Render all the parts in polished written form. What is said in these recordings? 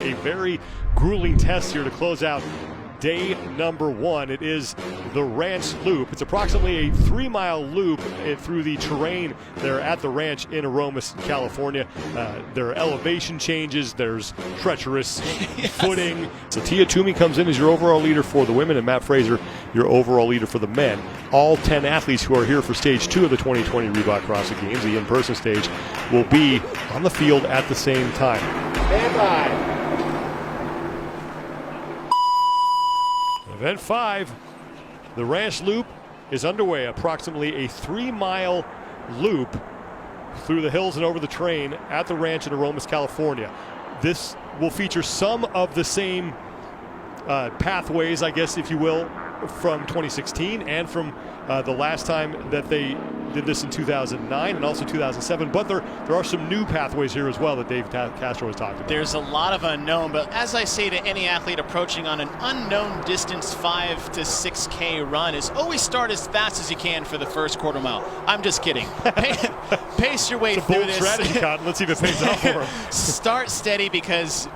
A very grueling test here to close out day number one. It is the ranch loop. It's approximately a 3-mile loop through the terrain there at the ranch in Aromas, California. There are elevation changes. There's treacherous footing. So Toomey comes in as your overall leader for the women, and Matt Fraser, your overall leader for the men. All 10 athletes who are here for stage 2 of the 2020 Reebok CrossFit Games, the in-person stage, will be on the field at the same time. Stand by. Event 5, the ranch loop is underway. Approximately a 3-mile loop through the hills and over the terrain at the ranch in Aromas, California. This will feature some of the same pathways, I guess, if you will, from 2016 and from the last time that they did this in 2009 and also 2007, but there are some new pathways here as well that Dave Castro was talking about. There's a lot of unknown, but as I say to any athlete approaching on an unknown distance 5 to 6K run, is always start as fast as you can for the first quarter mile. I'm just kidding. Pace your way through this. Strategy, Cotton. Let's see if it pays off for him. Start steady because,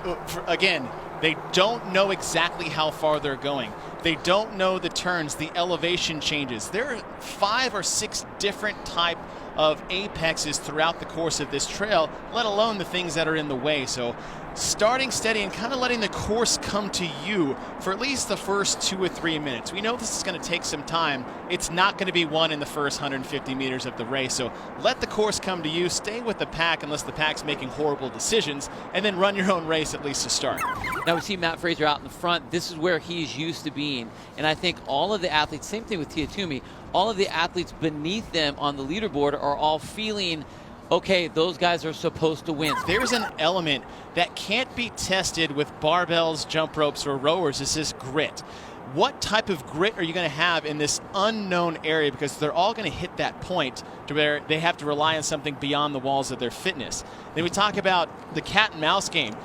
again, they don't know exactly how far they're going. They don't know the turns, the elevation changes. There are 5 or 6 different type of apexes throughout the course of this trail, let alone the things that are in the way. So starting steady and kind of letting the course come to you for at least the first 2 or 3 minutes. We know this is going to take some time. It's not going to be won in the first 150 meters of the race. So let the course come to you. Stay with the pack unless the pack's making horrible decisions, and then run your own race at least to start. Now we see Matt Fraser out in the front. This is where he's used to being. And I think all of the athletes, same thing with Toomey, all of the athletes beneath them on the leaderboard are all feeling, okay, those guys are supposed to win. There's an element that can't be tested with barbells, jump ropes, or rowers. This is grit. What type of grit are you going to have in this unknown area? Because they're all going to hit that point to where they have to rely on something beyond the walls of their fitness. Then we talk about the cat and mouse game.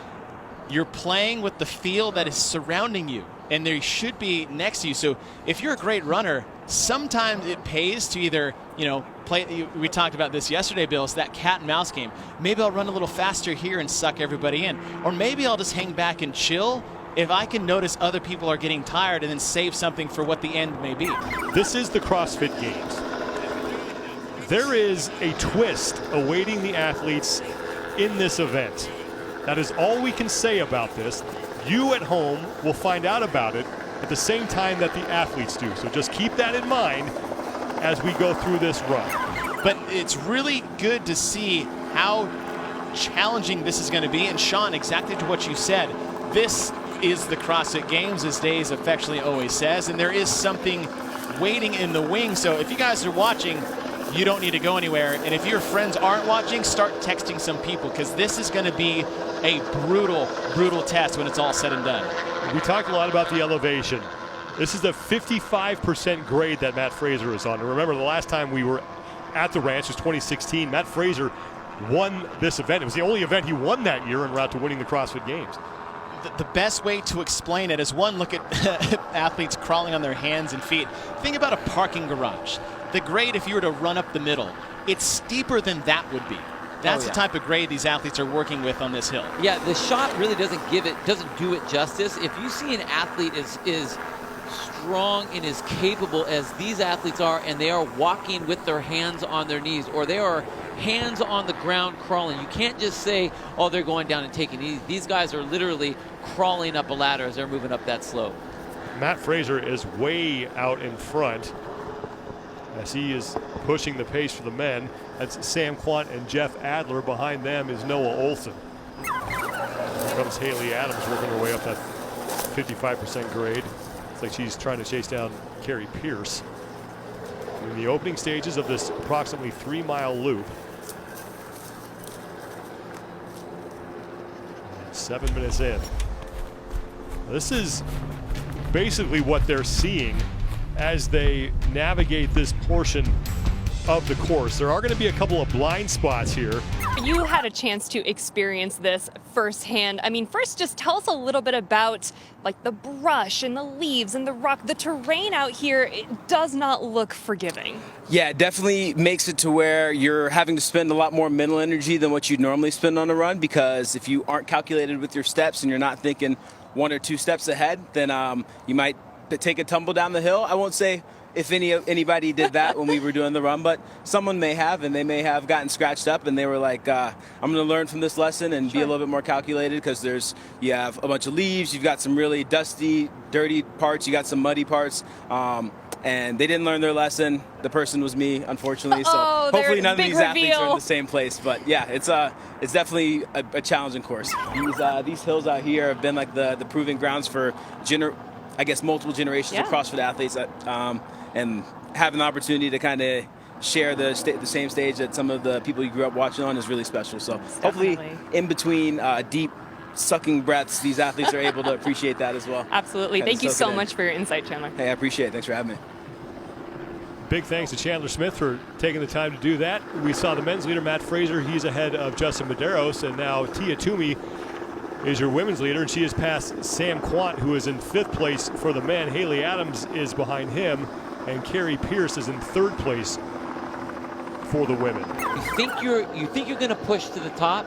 You're playing with the field that is surrounding you, and they should be next to you. So if you're a great runner, sometimes it pays to either, play. We talked about this yesterday, Bill. It's that cat and mouse game. Maybe I'll run a little faster here and suck everybody in. Or maybe I'll just hang back and chill if I can notice other people are getting tired and then save something for what the end may be. This is the CrossFit Games. There is a twist awaiting the athletes in this event. That is all we can say about this. You at home will find out about it at the same time that the athletes do. So just keep that in mind as we go through this run. But it's really good to see how challenging this is going to be. And Sean, exactly to what you said, this is the CrossFit Games, as Dave affectionately always says, and there is something waiting in the wings. So if you guys are watching, you don't need to go anywhere. And if your friends aren't watching, start texting some people, because this is going to be a brutal, brutal test when it's all said and done. We talked a lot about the elevation. This is the 55% grade that Matt Fraser is on. And remember, the last time we were at the ranch was 2016. Matt Fraser won this event. It was the only event he won that year en route to winning the CrossFit Games. The best way to explain it is, one, look at athletes crawling on their hands and feet. Think about a parking garage. The grade, if you were to run up the middle, it's steeper than that would be. That's the type of grade these athletes are working with on this hill. Yeah, the shot really doesn't do it justice. If you see an athlete is strong and as capable as these athletes are, and they are walking with their hands on their knees, or they are hands on the ground crawling, you can't just say, oh, they're going down and taking it easy. These guys are literally crawling up a ladder as they're moving up that slope. Matt Fraser is way out in front as he is pushing the pace for the men. That's Sam Quant and Jeff Adler. Behind them is Noah Olson. Here comes Haley Adams working her way up that 55% grade. It's like she's trying to chase down Carrie Pierce. In the opening stages of this approximately 3-mile loop. 7 minutes in. This is basically what they're seeing as they navigate this portion of the course. There are going to be a couple of blind spots here. you had a chance to experience this firsthand. I mean, first, just tell us a little bit about like the brush and the leaves and the rock. The terrain out here, it does not look forgiving. Yeah, it definitely makes it to where you're having to spend a lot more mental energy than what you'd normally spend on a run, because if you aren't calculated with your steps and you're not thinking 1 or 2 steps ahead, then you might take a tumble down the hill. I won't say if anybody did that when we were doing the run, but someone may have, and they may have gotten scratched up, and they were like, I'm going to learn from this lesson and be a little bit more calculated, because you have a bunch of leaves, you've got some really dusty, dirty parts, you got some muddy parts, and they didn't learn their lesson. The person was me, unfortunately. So hopefully none of these athletes are in the same place. But yeah, it's definitely a challenging course. These hills out here have been like the proving grounds for multiple generations of CrossFit athletes, and having the opportunity to kind of share the same stage that some of the people you grew up watching on is really special. So hopefully in between deep sucking breaths, these athletes are able to appreciate that as well. Absolutely. Thank you so much for your insight, Chandler. Hey, I appreciate it. Thanks for having me. Big thanks to Chandler Smith for taking the time to do that. We saw the men's leader, Matt Fraser. He's ahead of Justin Medeiros, and now Tia Toomey is your women's leader, and she has passed Sam Quant, who is in 5th place for the men. Haley Adams is behind him, and Carrie Pierce is in 3rd place for the women. You think you're going to push to the top,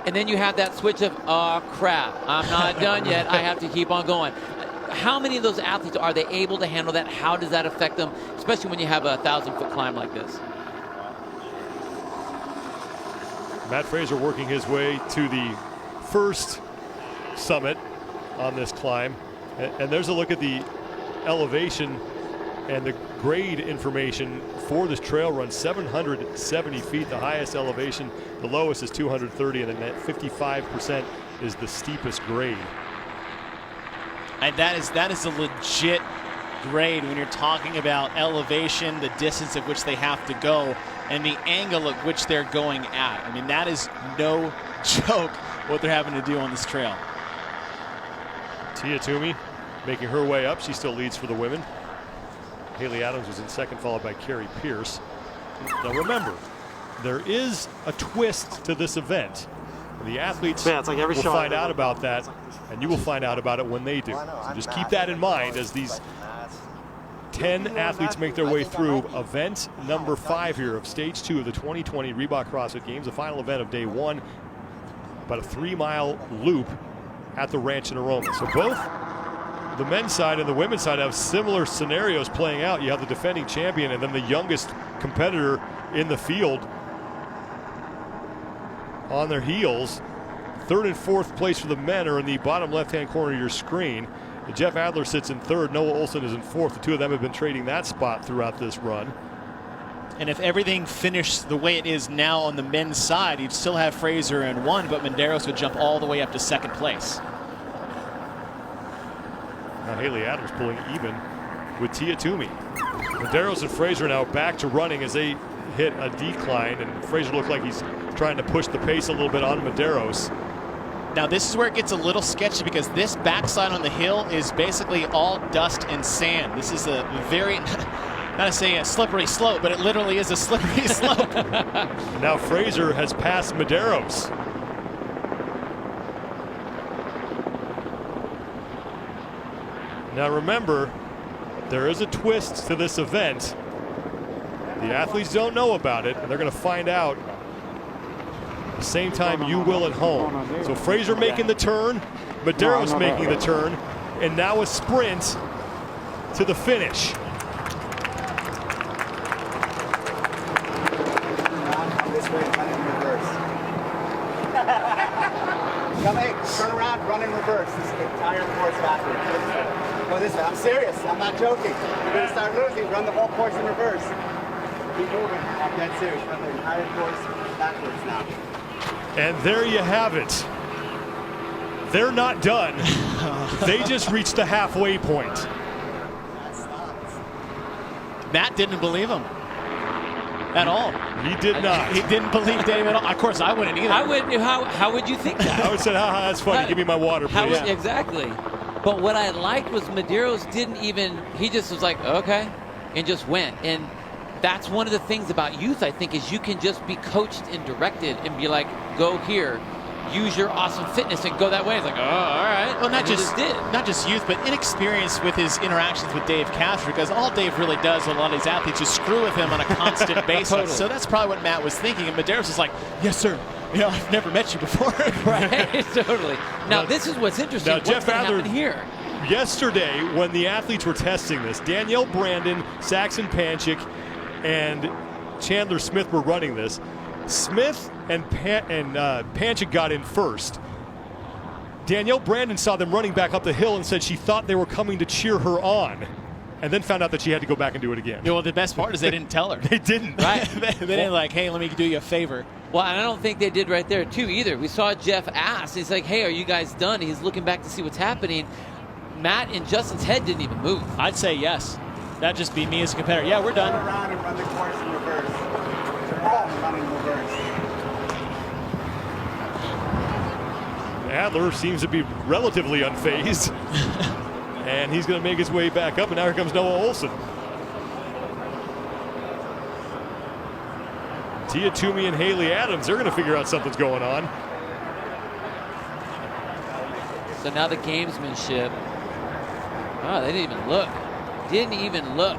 and then you have that switch of, oh crap, I'm not done yet, I have to keep on going. How many of those athletes are they able to handle that? How does that affect them, especially when you have a 1,000-foot climb like this? Matt Fraser working his way to the first summit on this climb, and there's a look at the elevation and the grade information for this trail run. 770 feet, the highest elevation. The lowest is 230, and then that 55% is the steepest grade. And that is a legit grade when you're talking about elevation, the distance at which they have to go, and the angle at which they're going at. I mean, that is no joke what they're having to do on this trail. Tia Toomey making her way up. She still leads for the women. Haley Adams was in 2nd, followed by Carrie Pierce. Now remember, there is a twist to this event. The athletes will find out about that, and you will find out about it when they do. So just keep that in mind as these 10 athletes make their way through event number 5 here of stage 2 of the 2020 Reebok CrossFit Games, the final event of day 1, about a 3-mile loop at the ranch in Aroma. So both the men's side and the women's side have similar scenarios playing out. You have the defending champion and then the youngest competitor in the field on their heels. 3rd and 4th place for the men are in the bottom left-hand corner of your screen. Jeff Adler sits in 3rd. Noah Olson is in 4th. The two of them have been trading that spot throughout this run. And if everything finished the way it is now on the men's side, you'd still have Fraser in 1, but Medeiros would jump all the way up to 2nd place. Now Haley Adams pulling even with Tia Toomey. Medeiros and Fraser now back to running as they hit a decline, and Fraser looked like he's trying to push the pace a little bit on Medeiros. Now this is where it gets a little sketchy, because this backside on the hill is basically all dust and sand. This is a very, not to say a slippery slope, but it literally is a slippery slope. Now Fraser has passed Medeiros. Now remember, there is a twist to this event. The athletes don't know about it, and they're going to find out at the same time you will at home. So Fraser making the turn, Medeiros making the turn, and now a sprint to the finish. This way, run in reverse. Come in, turn around, run in reverse. This entire course backwards. Go this way. I'm serious. I'm not joking. You're going to start losing. Run the whole course in reverse. Keep moving. I'm dead serious. Run the entire course backwards now. And there you have it. They're not done. They just reached the halfway point. That stops. Matt didn't believe him at all. He did not. He didn't believe Dave at all. Of course, I wouldn't either. I wouldn't. How would you think that? I would say, haha, that's funny. Give me my water, please. Exactly. But what I liked was Medeiros didn't even, he just was like, okay, and just went. And that's one of the things about youth, I think, is you can just be coached and directed and be like, go here, use your awesome fitness and go that way. It's like, oh, all right. Well, not And he just youth, but inexperience with his interactions with Dave Castro, because all Dave really does with a lot of these athletes is screw with him on a constant basis. Totally. So that's probably what Matt was thinking. And Medeiros is like, yes, sir. I've never met you before. Right, totally. Now, this is what's interesting. Now, What's Jeff going to Adler, happen here? Yesterday, when the athletes were testing this, Danielle Brandon, Saxon Panchik, and Chandler Smith were running this. Smith and Panchik got in first. Danielle Brandon saw them running back up the hill and said she thought they were coming to cheer her on, and then found out that she had to go back and do it again. Well, the best part is they didn't tell her. They didn't. Right? they didn't like, hey, let me do you a favor. Well, and I don't think they did right there, too, either. We saw Jeff ask. He's like, hey, are you guys done? He's looking back to see what's happening. Matt and Justin's head didn't even move. I'd say yes. That'd just be me as a competitor. Yeah, we're done. Turn around and run the course in reverse. Turn around and run in reverse. Adler seems to be relatively unfazed. And he's going to make his way back up, and now here comes Noah Olson. Tia Toomey and Haley Adams, they're going to figure out something's going on. So now the gamesmanship. Oh, they didn't even look. Didn't even look.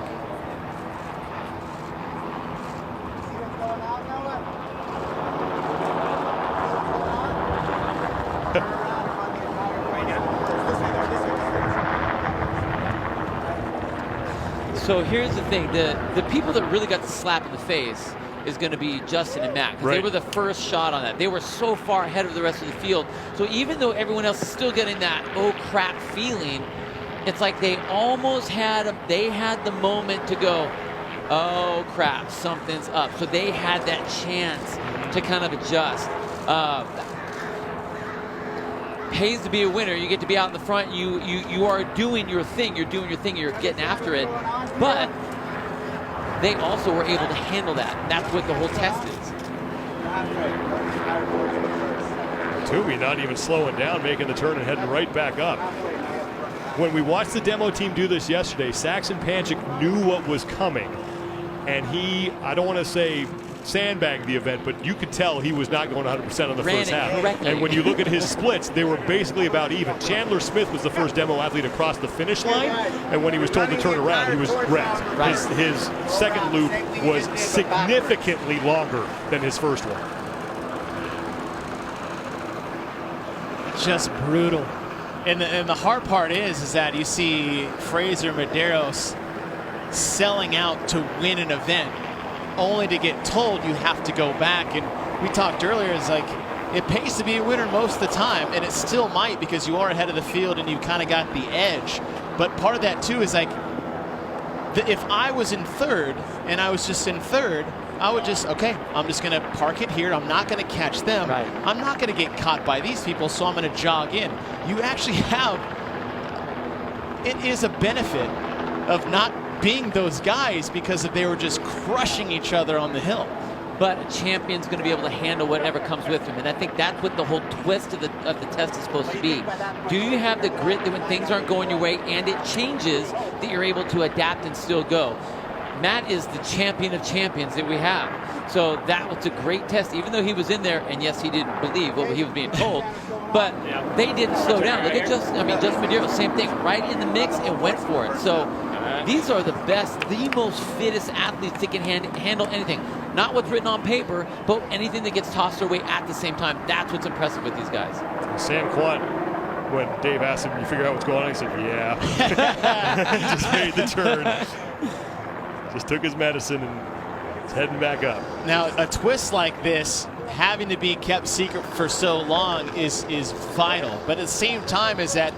So here's the thing. The people that really got the slap in the face is going to be Justin and Matt, because they were the first shot on that. They were so far ahead of the rest of the field. So even though everyone else is still getting that oh crap feeling, it's like they almost had the moment to go, oh crap, something's up. So they had that chance to kind of adjust. Pays to be a winner. You get to be out in the front. You are doing your thing. You're doing your thing. You're getting after it. But they also were able to handle that. That's what the whole test is. Toomey not even slowing down, making the turn and heading right back up. When we watched the demo team do this yesterday, Saxon Panchik knew what was coming. And he, I don't want to say sandbagged the event, but you could tell he was not going 100% on the first half. Correctly. And when you look at his splits, they were basically about even. Chandler Smith was the first demo athlete across the finish line, and when he was told to turn around, he was wrecked. Right. His second loop was significantly longer than his first one. Just brutal. And the hard part is that you see Fraser Medeiros selling out to win an event, only to get told you have to go back. And we talked earlier, it's like it pays to be a winner most of the time, and it still might, because you are ahead of the field and you kind of got the edge. But part of that too is like, if I was in third and I was just in third, I would just, okay, I'm just going to park it here. I'm not going to catch them. Right. I'm not going to get caught by these people, so I'm going to jog in. You actually have, it is a benefit of not being those guys, because they were just crushing each other on the hill. But a champion's going to be able to handle whatever comes with him, and I think that's what the whole twist of the test is supposed to be. Do you have the grit that when things aren't going your way and it changes, that you're able to adapt and still go? Matt is the champion of champions that we have. So that was a great test, even though he was in there, and yes, he didn't believe what he was being told, but they didn't slow down. Look at Justin Medeiros, same thing, right in the mix and went for it. So these are the best, the most fittest athletes that can handle anything. Not what's written on paper, but anything that gets tossed their way at the same time. That's what's impressive with these guys. Sam Quant, when Dave asked him, you figure out what's going on? He said, yeah. He just made the turn. Just took his medicine and is heading back up. Now, a twist like this, having to be kept secret for so long is vital. But at the same time is that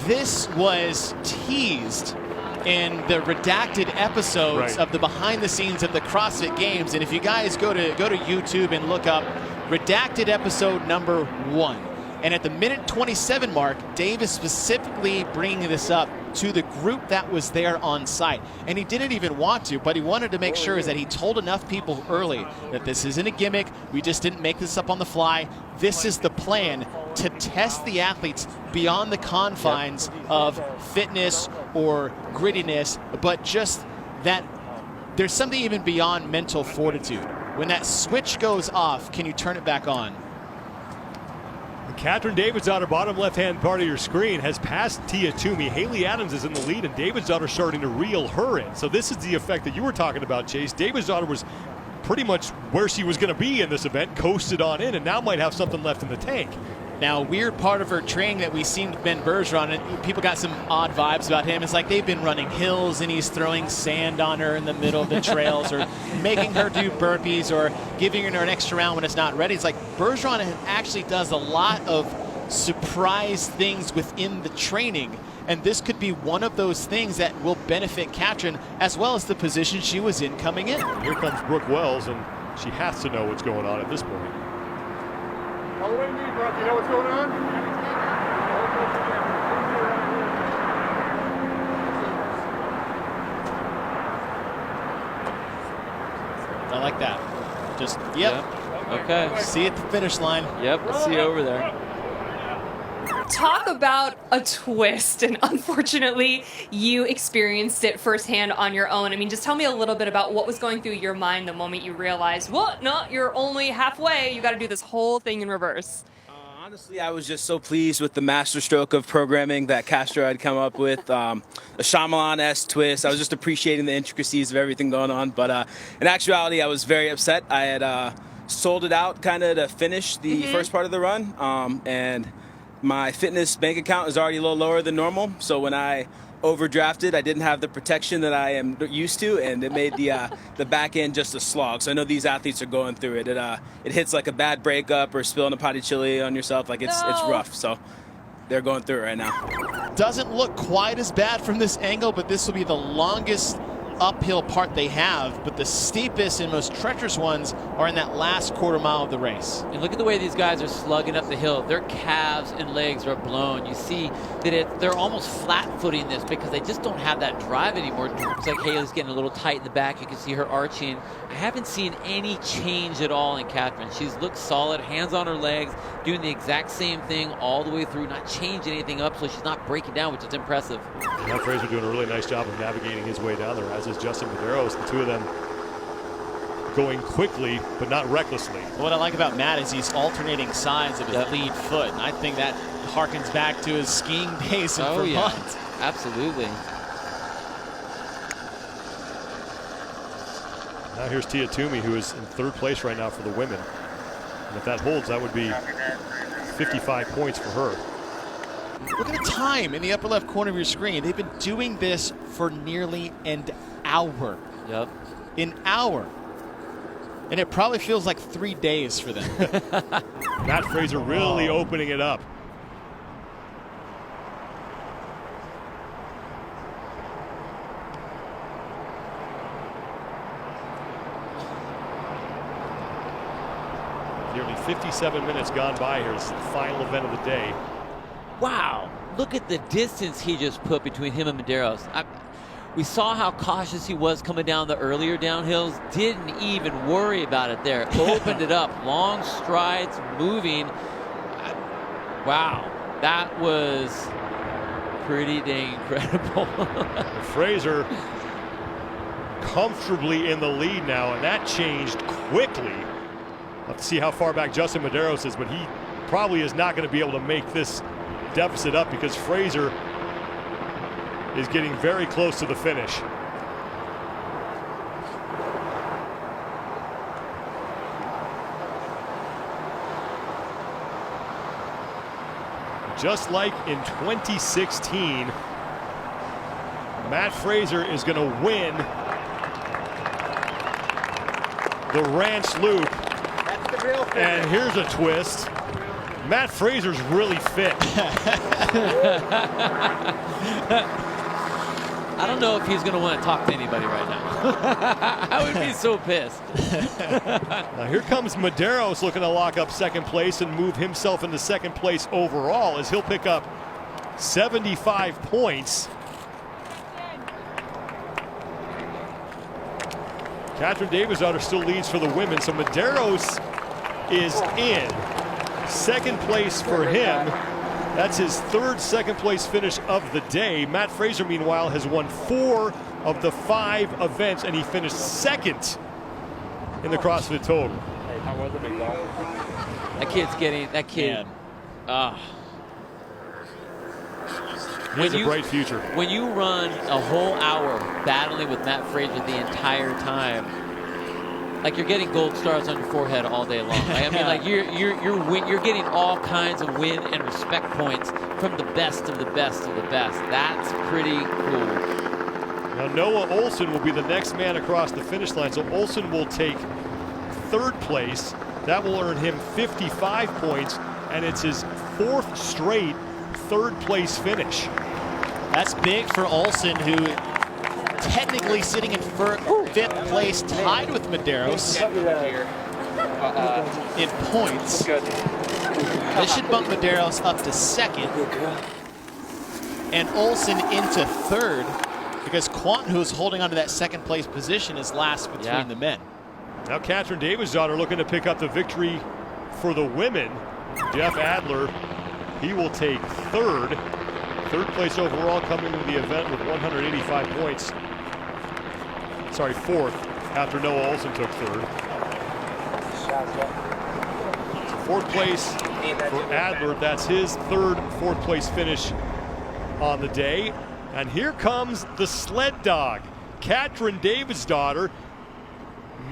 this was teased in the redacted episodes of the behind the scenes of the CrossFit Games. And if you guys go to YouTube and look up redacted episode number 1. And at the minute 27 mark, Dave is specifically bringing this up to the group that was there on site. And he didn't even want to, but he wanted to make sure is that he told enough people early that this isn't a gimmick. We just didn't make this up on the fly. This is the plan to test the athletes beyond the confines of fitness or grittiness, but just that there's something even beyond mental fortitude. When that switch goes off, can you turn it back on? Katrin Davidsdottir, bottom left-hand part of your screen, has passed Tia Toomey. Haley Adams is in the lead, and Davidsdottir starting to reel her in. So this is the effect that you were talking about, Chase. Davidsdottir was pretty much where she was going to be in this event, coasted on in, and now might have something left in the tank. Now, a weird part of her training that we seen Ben Bergeron, and people got some odd vibes about him. It's like they've been running hills and he's throwing sand on her in the middle of the trails or making her do burpees or giving her an extra round when it's not ready. It's like Bergeron actually does a lot of surprise things within the training. And this could be one of those things that will benefit Katrin as well as the position she was in coming in. Here comes Brooke Wells, and she has to know what's going on at this point. All the way to me, Brooke. You know what's going on? I like that. Just, yep. Okay. See at the finish line. Yep, we'll see you over there. Talk about a twist, and unfortunately you experienced it firsthand on your own. I mean, just tell me a little bit about what was going through your mind the moment you realized, well, no, you're only halfway, you got to do this whole thing in reverse. Honestly, I was just so pleased with the masterstroke of programming that Castro had come up with, a Shyamalan-esque twist. I was just appreciating the intricacies of everything going on, but in actuality, I was very upset. I had sold it out kind of to finish the first part of the run, and my fitness bank account is already a little lower than normal, so when I overdrafted, I didn't have the protection that I am used to, and it made the back end just a slog. So I know these athletes are going through it. It hits like a bad breakup or spilling a pot of chili on yourself. Like it's rough. So they're going through it right now. Doesn't look quite as bad from this angle, but this will be the longest uphill part they have, but the steepest and most treacherous ones are in that last quarter mile of the race. And look at the way these guys are slugging up the hill. Their calves and legs are blown. You see that they're almost flat-footing this because they just don't have that drive anymore. It looks like Haley's getting a little tight in the back. You can see her arching. I haven't seen any change at all in Katrin. She's looked solid, hands on her legs, doing the exact same thing all the way through, not changing anything up, so she's not breaking down, which is impressive. Matt Fraser doing a really nice job of navigating his way down there, as is Justin Medeiros. The two of them going quickly, but not recklessly. What I like about Matt is he's alternating sides of his lead foot, and I think that harkens back to his skiing days in Vermont. Yeah, absolutely. Now here's Tia Toomey, who is in third place right now for the women. And if that holds, that would be 55 points for her. Look at the time in the upper left corner of your screen. They've been doing this for nearly an hour. Yep. An hour. And it probably feels like 3 days for them. Matt Fraser really opening it up. Nearly 57 minutes gone by here. This is the final event of the day. Wow, look at the distance he just put between him and Medeiros. We saw how cautious he was coming down the earlier downhills. Didn't even worry about it there. Opened it up, long strides, moving. Wow, that was pretty dang incredible. Fraser comfortably in the lead now, and that changed quickly. We'll have to see how far back Justin Medeiros is, but he probably is not going to be able to make this deficit up because Fraser is getting very close to the finish. Just like in 2016, Matt Fraser is going to win the Ranch Loop. That's the real thing. And here's a twist. Matt Fraser's really fit. I don't know if he's going to want to talk to anybody right now. I would be so pissed. Now here comes Medeiros looking to lock up second place and move himself into second place overall as he'll pick up 75 points. Katrin Davidsdottir still leads for the women, so Medeiros is in. Second place for him. That's his third second place finish of the day. Matt Fraser, meanwhile, has won 4 of the 5 events, and he finished second in the CrossFit total. That kid's getting, that kid. He has a bright future. When you run a whole hour battling with Matt Fraser the entire time, like you're getting gold stars on your forehead all day long. Like, I mean, like you're getting all kinds of win and respect points from the best of the best of the best. That's pretty cool. Now Noah Olson will be the next man across the finish line. So Olson will take 3rd place. That will earn him 55 points, and it's his 4th straight 3rd place finish. That's big for Olson, who technically sitting in 5th place, tied with Medeiros in points. This should bump Medeiros up to 2nd, and Olson into 3rd, because Quanten, who's holding on to that 2nd place position, is last between the men. Now Katrin Davidsdottir looking to pick up the victory for the women. Jeff Adler, he will take 3rd. 3rd place overall, coming to the event with 185 points. Sorry, 4th, after Noah Olson took 3rd. So 4th place for Adler. That's his 3rd 4th place finish on the day. And here comes the sled dog. Katrin Davidsdottir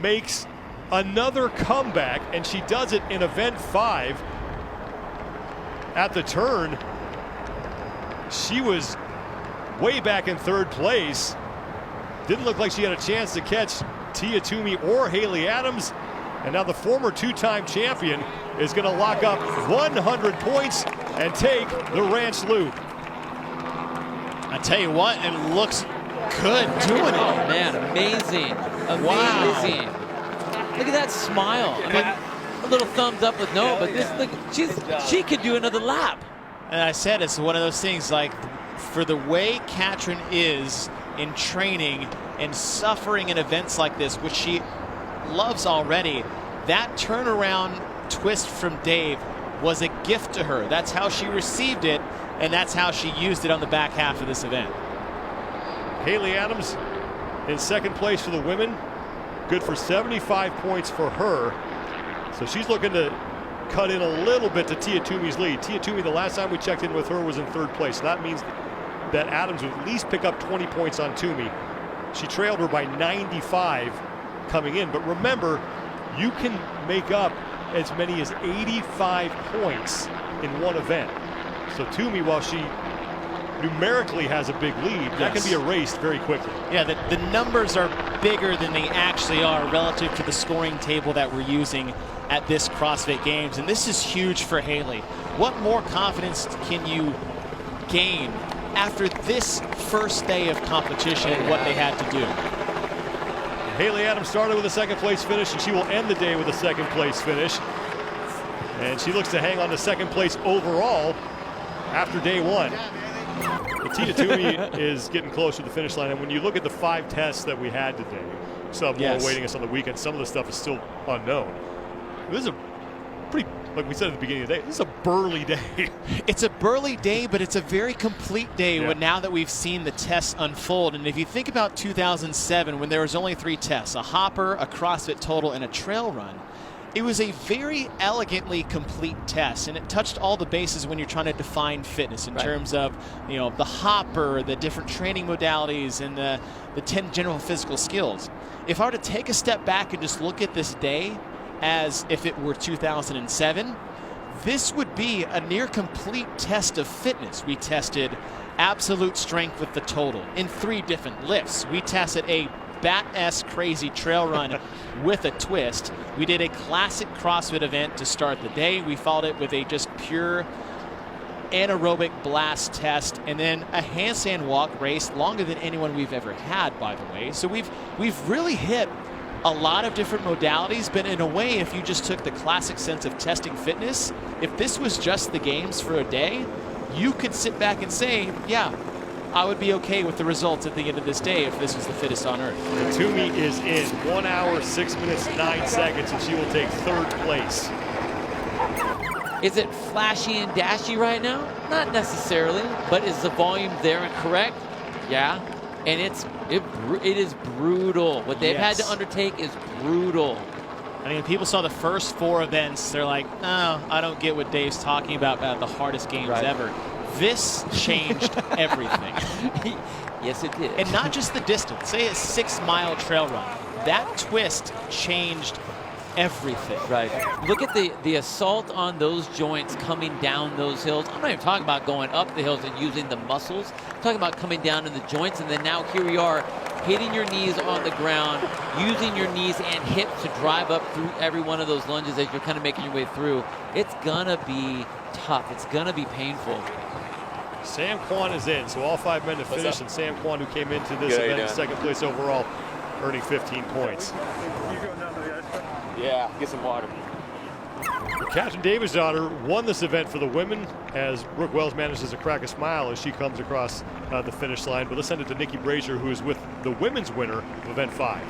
makes another comeback, and she does it in event 5. At the turn, she was way back in 3rd place. Didn't look like she had a chance to catch Tia Toomey or Haley Adams. And now the former 2-time champion is going to lock up 100 points and take the Ranch Loop. I tell you what, it looks good doing it. Oh man, amazing. Amazing. Wow. Look at that smile. I mean, a little thumbs up with Noah, but this, look, she could do another lap. And I said it's one of those things, like, for the way Katrin is in training and suffering in events like this, which she loves already, that turnaround twist from Dave was a gift to her. That's how she received it, and that's how she used it on the back half of this event. Haley Adams in 2nd place for the women. Good for 75 points for her. So she's looking to cut in a little bit to Tia Toomey's lead. Tia Toomey, the last time we checked in with her, was in 3rd place. So that means that Adams would at least pick up 20 points on Toomey. She trailed her by 95 coming in. But remember, you can make up as many as 85 points in one event. So Toomey, while she numerically has a big lead, that can be erased very quickly. Yeah, the numbers are bigger than they actually are relative to the scoring table that we're using at this CrossFit Games. And this is huge for Haley. What more confidence can you gain after this first day of competition and what they had to do? Haley Adams started with a 2nd place finish, and she will end the day with a 2nd place finish. And she looks to hang on to 2nd place overall after day 1. But Tia Toomey is getting closer to the finish line. And when you look at the 5 tests that we had today, we still have more awaiting us on the weekend. Some of the stuff is still unknown. This is a pretty, like we said at the beginning of the day, this is a burly day. It's a burly day, but it's a very complete day now that we've seen the tests unfold. And if you think about 2007, when there was only 3 tests, a hopper, a CrossFit total, and a trail run, it was a very elegantly complete test, and it touched all the bases when you're trying to define fitness in terms of, you know, the hopper, the different training modalities, and the 10 general physical skills. If I were to take a step back and just look at this day as if it were 2007, this would be a near complete test of fitness. We tested absolute strength with the total in 3 different lifts. We tested a bat-esque crazy trail run with a twist. We did a classic CrossFit event to start the day. We followed it with a just pure anaerobic blast test, and then a handstand walk race, longer than anyone we've ever had, by the way. So we've really hit a lot of different modalities, but in a way, if you just took the classic sense of testing fitness, if this was just the games for a day, you could sit back and say, yeah, I would be okay with the results at the end of this day if this was the fittest on earth. And Toomey is in 1 hour, 6 minutes, 9 seconds, and she will take 3rd place. Is it flashy and dashy right now? Not necessarily, but is the volume there and correct? Yeah. And it is brutal. What they've had to undertake is brutal. I mean, people saw the first 4 events, they're like, oh, I don't get what Dave's talking about the hardest games ever. This changed everything. Yes, it did. And not just the distance. Say a 6-mile trail run. That twist changed everything. Right. Look at the assault on those joints coming down those hills. I'm not even talking about going up the hills and using the muscles. I'm talking about coming down in the joints, and then now here we are hitting your knees on the ground, using your knees and hips to drive up through every one of those lunges as you're kind of making your way through. It's gonna be tough. It's gonna be painful. Sam Kwan is in, so all 5 men to finish, and Sam Kwan, who came into this event in second place overall, earning 15 points. Yeah, get some water. Catherine Davis' daughter won this event for the women, as Brooke Wells manages to crack a smile as she comes across the finish line. But let's send it to Nikki Brazier, who is with the women's winner of event 5.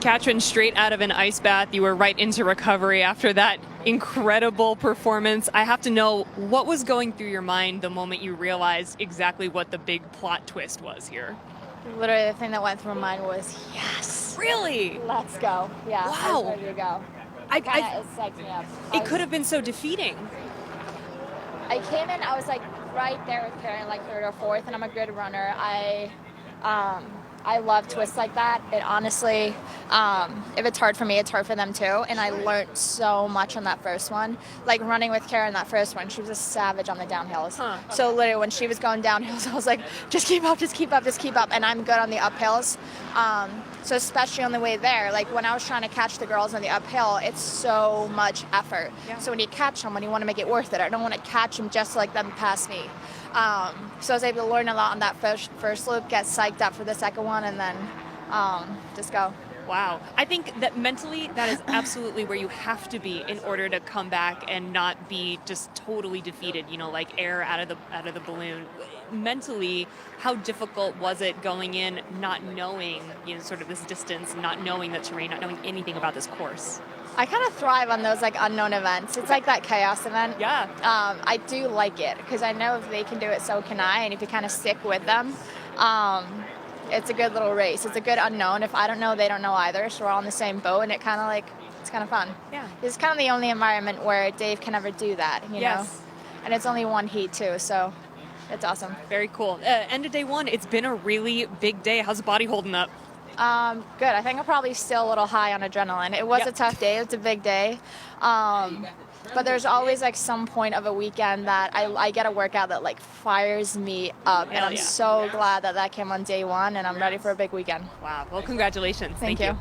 Katrin, straight out of an ice bath, you were right into recovery after that incredible performance. I have to know, what was going through your mind the moment you realized exactly what the big plot twist was here? Literally, the thing that went through my mind was, yes. Really? Let's go. Yeah, I Wow. was ready to go. It psyched me up. It could have been so defeating. I came in, I was like right there with Karen, like 3rd or 4th, and I'm a good runner. I love twists like that. It honestly, if it's hard for me, it's hard for them too. And I learned so much on that first one. Like running with Karen, that first one, she was a savage on the downhills. So literally when she was going downhills, I was like, just keep up, just keep up, just keep up. And I'm good on the uphills. So especially on the way there, like when I was trying to catch the girls on the uphill, it's so much effort. Yeah. So when you catch someone, you want to make it worth it. I don't want to catch them just like them pass me. So I was able to learn a lot on that first loop, get psyched up for the second one, and then just go. Wow. I think that mentally, that is absolutely where you have to be in order to come back and not be just totally defeated, you know, like air out of the balloon. Mentally, how difficult was it going in not knowing, you know, sort of this distance, not knowing the terrain, not knowing anything about this course? I kind of thrive on those like unknown events. It's like that chaos event. Yeah. I do like it because I know if they can do it, so can I. And if you kind of stick with them, it's a good little race. It's a good unknown. If I don't know, they don't know either. So we're all in the same boat, and it's kind of fun. Yeah. It's kind of the only environment where Dave can ever do that, you know? And it's only one heat too, so it's awesome. Very cool. End of day 1, it's been a really big day. How's the body holding up? Good. I think I'm probably still a little high on adrenaline. It was a tough day. It's a big day. But there's always like some point of a weekend that I get a workout that like fires me up. And I'm so glad that came on day 1, and I'm ready for a big weekend. Wow. Well, congratulations. Thank you.